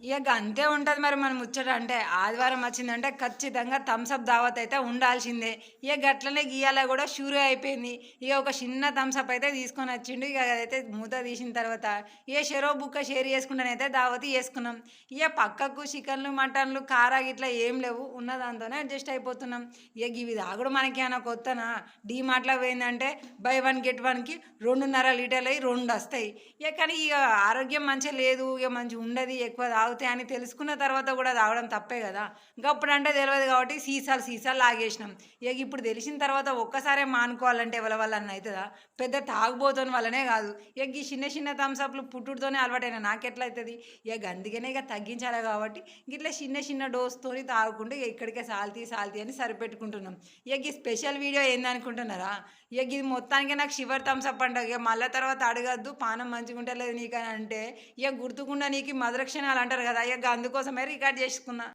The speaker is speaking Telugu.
ఇక గంతే ఉంటది మరి మన ముచ్చట అంటే. ఆదివారం వచ్చిందంటే ఖచ్చితంగా థమ్స్ అప్ దావత్ అయితే ఉండాల్సిందే. ఇక గట్లనే ఇయ్యాల గూడా షురు అయిపోయింది. ఇక ఒక చిన్న థమ్స్ అప్ అయితే తీసుకొనొచ్చిండు. ఇక అదైతే మూత తీసిన తర్వాత ఇక చెరో బుక్క షేర్ చేసుకుంటనైతే దావత్ చేసుకున్నాం. ఇక పక్కకు చికెన్‌లు, మటన్‌లు, కారా గిట్లా ఏం లేవు. ఉన్న దాంతోనే అడ్జస్ట్ అయిపోతున్నాం. ఇక గివి తాగుడు మనకేమన్నా కొత్తనా? డీమార్ట్‌లో పోయిందంటే బై వన్ గెట్ వన్‌కి 2.5 లీటర్లయి 2 వస్తాయి. ఇక కానీ ఇక ఆరోగ్యం మంచిగా లేదు. ఇక మంచిగా ఉండది. ఎక్కువ తాగితే అని తెలుసుకున్న తర్వాత కూడా తాగడం తప్పే కదా! గప్పుడంటే తెలవదు కాబట్టి సీసాలు సీసాలు లాగేసినాం. ఇక ఇప్పుడు తెలిసిన తర్వాత ఒక్కసారే మానుకోవాలంటే ఎవరి వల్లన్నా అయితదా? పెద్ద తాగుబోతోని వల్లనే కాదు. ఇక ఈ చిన్న చిన్న థమ్స్ అప్‌లు పుట్టుడుతోనే అలవాటైన నాకెట్లా అయితది? ఇక గందుకనే ఇక తగ్గించాలి కాబట్టి గిట్ల చిన్న చిన్న డోస్‌తోని తాగుకుంటూ ఇక ఇక్కడికే సాల్తీ సాల్తీ అని సరిపెట్టుకుంటున్నాం. ఇక ఈ స్పెషల్ వీడియో ఏందనుకుంటున్నారా? ఇక ఇది మొత్తానికి నాకు షివర్ థమ్స్ అప్ అంట. ఇక మళ్ళా తర్వాత అడగద్దు పానం మంచిగుంటలేదు నీకని అంటే, ఇక గుర్తుకుండనీకి మధుర క్షణాలు అంటారు కదా! ఇక అందుకోసమే రికార్డ్ చేసుకున్నా.